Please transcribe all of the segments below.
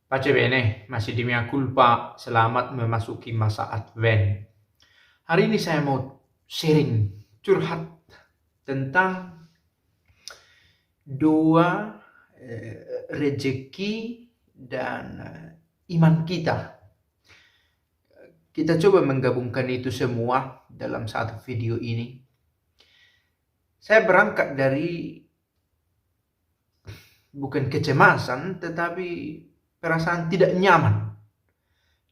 Pace bene, masih di mea culpa, selamat memasuki masa Advent. Hari ini saya mau sharing, curhat tentang dua rejeki dan iman kita. Kita coba menggabungkan itu semua dalam satu video ini. Saya berangkat dari bukan kecemasan, tetapi perasaan tidak nyaman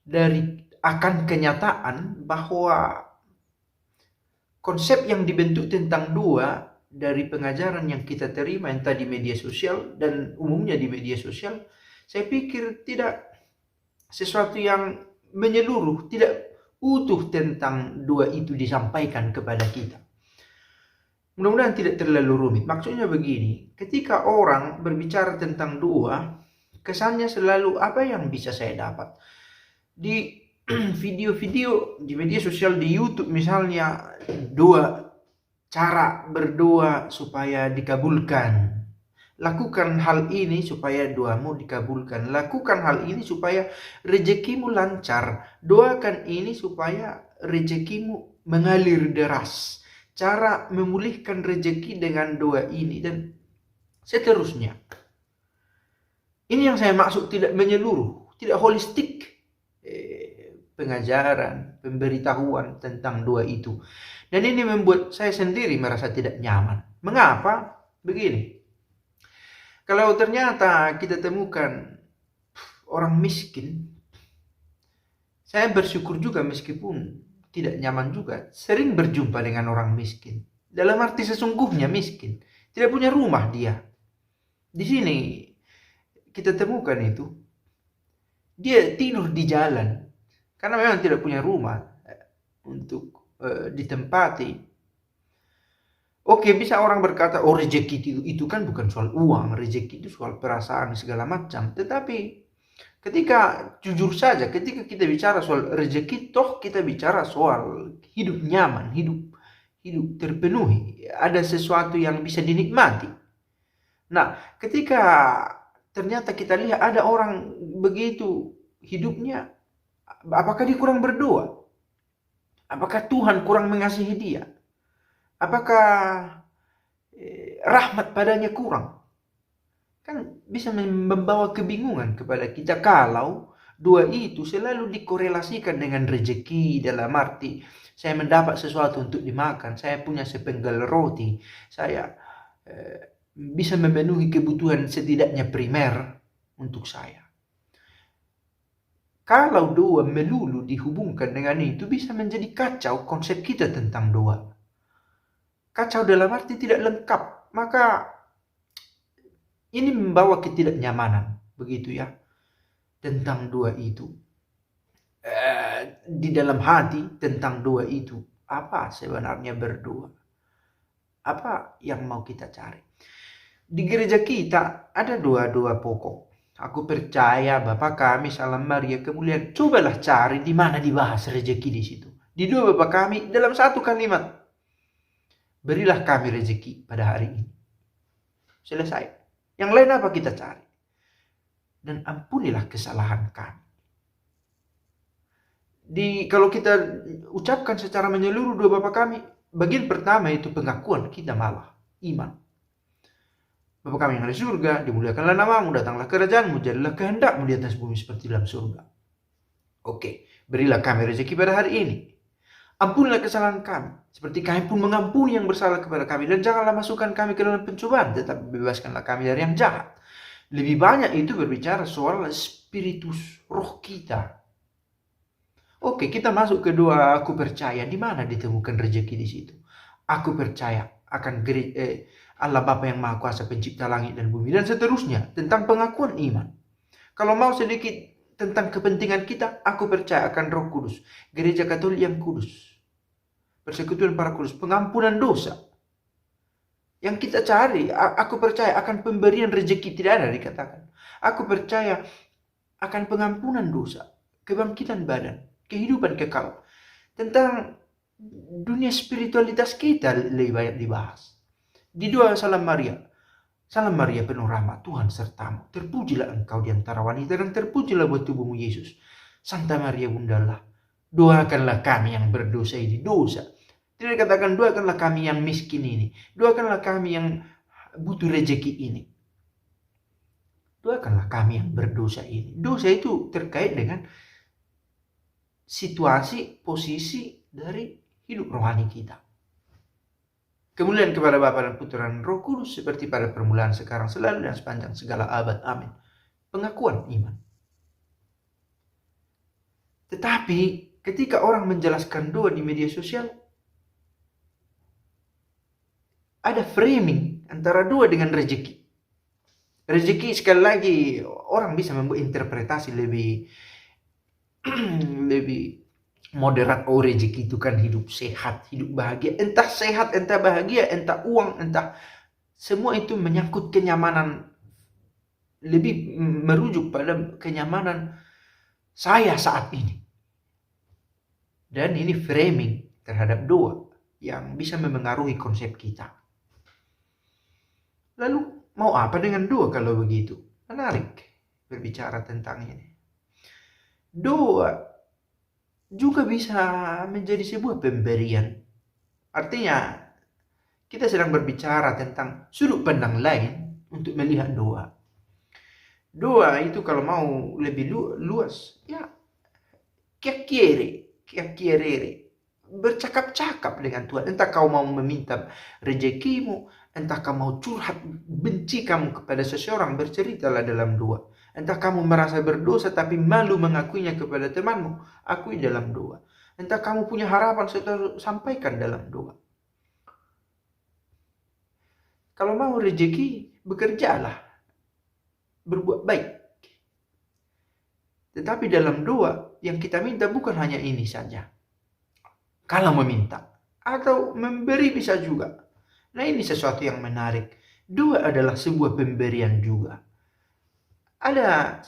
dari akan kenyataan bahwa konsep yang dibentuk tentang dua dari pengajaran yang kita terima entah di media sosial dan umumnya di media sosial, saya pikir tidak sesuatu yang menyeluruh, tidak utuh tentang dua itu disampaikan kepada kita. Mudah-mudahan tidak terlalu rumit. Maksudnya begini, ketika orang berbicara tentang dua, kesannya selalu apa yang bisa saya dapat. Di video-video di media sosial, di YouTube misalnya, dua cara berdoa supaya dikabulkan. Lakukan hal ini supaya doamu dikabulkan. Lakukan hal ini supaya rezekimu lancar. Doakan ini supaya rezekimu mengalir deras. Cara memulihkan rezeki dengan doa ini dan seterusnya. Ini yang saya maksud tidak menyeluruh, tidak holistik pengajaran, pemberitahuan tentang dua itu. Dan ini membuat saya sendiri merasa tidak nyaman. Mengapa? Begini. Kalau ternyata kita temukan orang miskin, saya bersyukur juga meskipun tidak nyaman juga. Sering berjumpa dengan orang miskin. Dalam arti sesungguhnya miskin. Tidak punya rumah dia. Di sini kita temukan itu. Dia tidur di jalan. Karena memang tidak punya rumah untuk ditempati. Oke, bisa orang berkata, oh rezeki itu kan bukan soal uang. Rezeki itu soal perasaan segala macam. Tetapi ketika jujur saja, ketika kita bicara soal rezeki, toh kita bicara soal hidup nyaman, hidup terpenuhi, ada sesuatu yang bisa dinikmati. Nah, ketika ternyata kita lihat ada orang begitu hidupnya, apakah dia kurang berdoa? Apakah Tuhan kurang mengasihi dia? Apakah rahmat padanya kurang? Kan bisa membawa kebingungan kepada kita kalau dua itu selalu dikorelasikan dengan rezeki, dalam arti saya mendapat sesuatu untuk dimakan, saya punya sepenggal roti, saya bisa memenuhi kebutuhan setidaknya primer untuk saya. Kalau doa melulu dihubungkan dengan itu, bisa menjadi kacau konsep kita tentang doa. Kacau dalam arti tidak lengkap, maka ini membawa ketidaknyamanan, begitu ya, tentang doa itu. Di dalam hati tentang doa itu, apa sebenarnya berdoa? Apa yang mau kita cari? Di gereja kita ada doa-doa pokok. Aku percaya Bapa kami, salam Maria, kemuliaan. Cobalah cari di mana dibahas rezeki di situ. Di doa Bapa kami dalam satu kalimat. Berilah kami rezeki pada hari ini. Selesai. Yang lain apa kita cari? Dan ampunilah kesalahan kami. Kalau kita ucapkan secara menyeluruh doa Bapa kami, bagian pertama itu pengakuan kita malah iman. Bapa kami yang ada di surga, dimuliakanlah namamu, datanglah kerajaanmu, jadilah kehendakmu di atas bumi seperti dalam surga. Oke, berilah kami rezeki pada hari ini. Ampunilah kesalahan kami, seperti kami pun mengampuni yang bersalah kepada kami. Dan janganlah masukkan kami ke dalam pencobaan, tetapi bebaskanlah kami dari yang jahat. Lebih banyak itu berbicara soal spiritus, roh kita. Oke, kita masuk ke doa aku percaya. Di mana ditemukan rezeki di situ? Aku percaya akan Allah Bapa yang Maha Kuasa, pencipta langit dan bumi, dan seterusnya, tentang pengakuan iman. Kalau mau sedikit tentang kepentingan kita, aku percaya akan Roh Kudus, Gereja Katolik yang kudus, persekutuan para kudus, pengampunan dosa. Yang kita cari, aku percaya akan pemberian rezeki, tidak ada dikatakan. Aku percaya akan pengampunan dosa, kebangkitan badan, kehidupan kekal. Tentang dunia spiritualitas kita lebih banyak dibahas. Di doa Salam Maria, Salam Maria penuh rahmat, Tuhan sertamu. Terpujilah engkau di antara wanita dan terpujilah buah tubuhmu Yesus. Santa Maria Bunda Allah, doakanlah kami yang berdosa ini. Dosa. Tidak dikatakan doakanlah kami yang miskin ini. Doakanlah kami yang butuh rezeki ini. Doakanlah kami yang berdosa ini. Dosa itu terkait dengan situasi, posisi dari hidup rohani kita. Kemuliaan kepada Bapa dan Putra dan Roh Kudus seperti pada permulaan, sekarang, selalu, dan sepanjang segala abad. Amin. Pengakuan iman. Tetapi ketika orang menjelaskan doa di media sosial, ada framing antara doa dengan rezeki. Rezeki sekali lagi orang bisa membuat interpretasi lebih moderat. Oh, rezeki itu kan hidup sehat, hidup bahagia. Entah sehat, entah bahagia, entah uang, entah, semua itu menyangkut kenyamanan, lebih merujuk pada kenyamanan saya saat ini. Dan ini framing terhadap doa yang bisa memengaruhi konsep kita. Lalu mau apa dengan doa kalau begitu? Menarik berbicara tentang ini. Doa juga bisa menjadi sebuah pemberian. Artinya, kita sedang berbicara tentang sudut pandang lain untuk melihat doa. Doa itu kalau mau lebih luas, ya chiacchierere, bercakap-cakap dengan Tuhan. Entah kau mau meminta rezekimu, entah kau mau curhat benci kamu kepada seseorang, berceritalah dalam doa. Entah kamu merasa berdosa tapi malu mengakuinya kepada temanmu, akui dalam doa. Entah kamu punya harapan, sampaikan dalam doa. Kalau mau rezeki, bekerjalah, berbuat baik. Tetapi dalam doa yang kita minta bukan hanya ini saja. Kalau meminta atau memberi bisa juga. Nah, ini sesuatu yang menarik. Doa adalah sebuah pemberian juga. Ada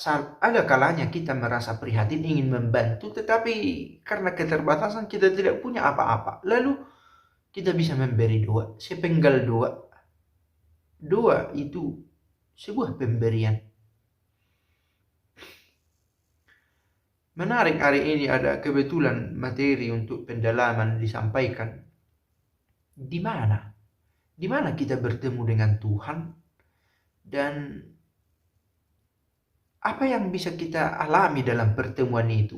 kalanya kita merasa prihatin, ingin membantu, tetapi karena keterbatasan kita tidak punya apa-apa. Lalu kita bisa memberi doa, sepenggal doa. Doa itu sebuah pemberian. Menarik, hari ini ada kebetulan materi untuk pendalaman disampaikan. Di mana kita bertemu dengan Tuhan, dan apa yang bisa kita alami dalam pertemuan itu?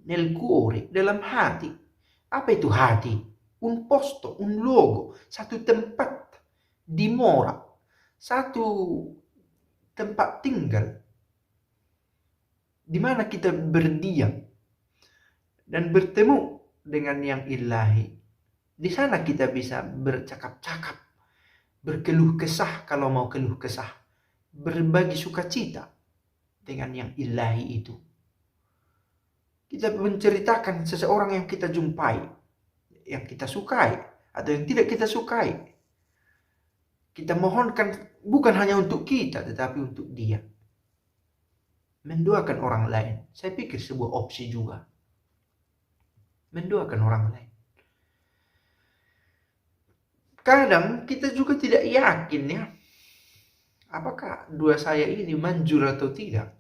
Nel cuore, dalam hati. Apa itu hati? Un posto, un luogo, satu tempat dimora, satu tempat tinggal, di mana kita berdiam dan bertemu dengan yang ilahi. Di sana kita bisa bercakap-cakap, berkeluh kesah kalau mau keluh kesah, berbagi sukacita dengan yang ilahi itu. Kita menceritakan seseorang yang kita jumpai, yang kita sukai atau yang tidak kita sukai. Kita mohonkan bukan hanya untuk kita, tetapi untuk dia. Mendoakan orang lain, saya pikir sebuah opsi juga. Mendoakan orang lain. Kadang kita juga tidak yakin ya, apakah doa saya ini manjur atau tidak.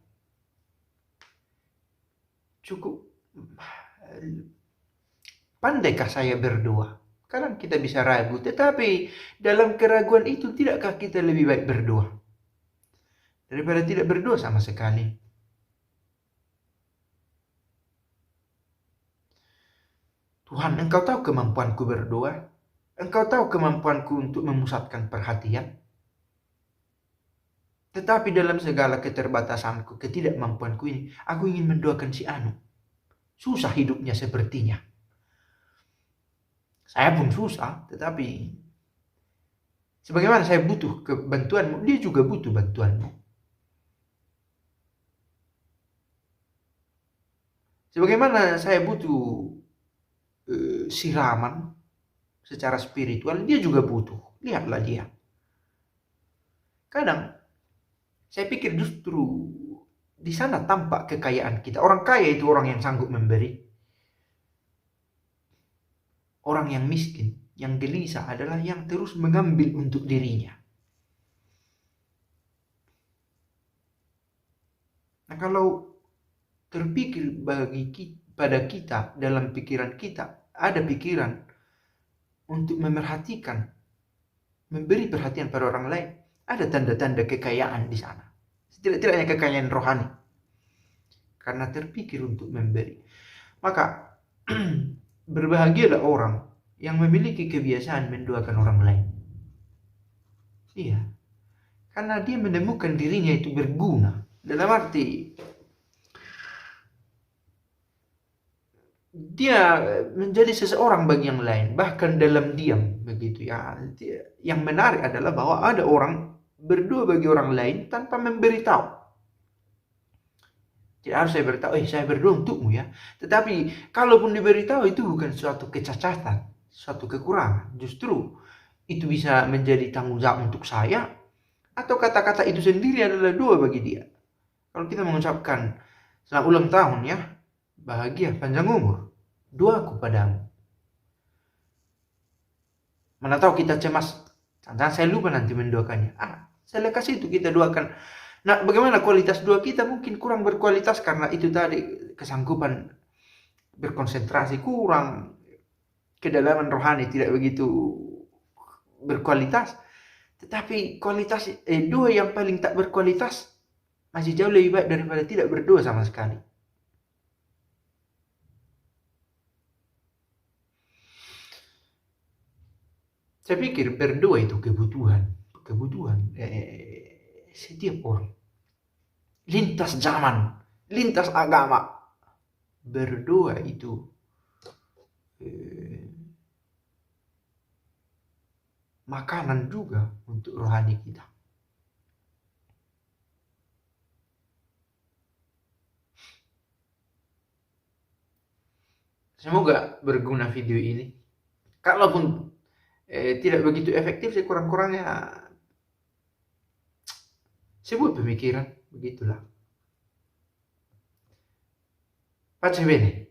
Cukup pandaikah saya berdoa? Kadang kita bisa ragu, tetapi dalam keraguan itu tidakkah kita lebih baik berdoa daripada tidak berdoa sama sekali? Tuhan, Engkau tahu kemampuanku berdoa. Engkau tahu kemampuanku untuk memusatkan perhatian. Tetapi dalam segala keterbatasanku, ketidakmampuanku ini, aku ingin mendoakan si Anu. Susah hidupnya sepertinya. Saya pun susah, tetapi sebagaimana saya butuh bantuanmu, dia juga butuh bantuanmu. Sebagaimana saya butuh siraman secara spiritual, dia juga butuh. Lihatlah dia. Kadang saya pikir justru di sana tampak kekayaan kita. Orang kaya itu orang yang sanggup memberi. Orang yang miskin, yang gelisah adalah yang terus mengambil untuk dirinya. Nah, kalau terpikir pada kita, dalam pikiran kita ada pikiran untuk memerhatikan, memberi perhatian pada orang lain, ada tanda-tanda kekayaan di sana. Tidak-tidaknya kekayaan rohani, karena terpikir untuk memberi. Maka berbahagialah orang yang memiliki kebiasaan mendoakan orang lain. Iya, karena dia menemukan dirinya itu berguna. Dalam arti dia menjadi seseorang bagi yang lain, bahkan dalam diam begitu ya. Yang menarik adalah bahwa ada orang berdoa bagi orang lain tanpa memberitahu. Tidak harus saya beritahu, saya berdoa untukmu ya. Tetapi kalaupun diberitahu, itu bukan suatu kecacatan, suatu kekurangan. Justru itu bisa menjadi tanggung jawab untuk saya, atau kata-kata itu sendiri adalah doa bagi dia. Kalau kita mengucapkan selamat ulang tahun ya, bahagia, panjang umur, doaku padamu. Mana tahu kita cemas, jangan saya lupa nanti mendoakannya. Saya kasih itu kita doakan. Nah, bagaimana kualitas doa kita mungkin kurang berkualitas karena itu tadi, kesanggupan berkonsentrasi kurang, kedalaman rohani tidak begitu berkualitas. Tetapi kualitas doa yang paling tak berkualitas masih jauh lebih baik daripada tidak berdoa sama sekali. Saya pikir berdoa itu kebutuhan setiap orang, lintas zaman, lintas agama. Berdoa itu makanan juga untuk rohani kita. Semoga berguna video ini. Kalaupun tidak begitu efektif, sekurang-kurangnya sebuah pemikiran, begitulah. Pace bene.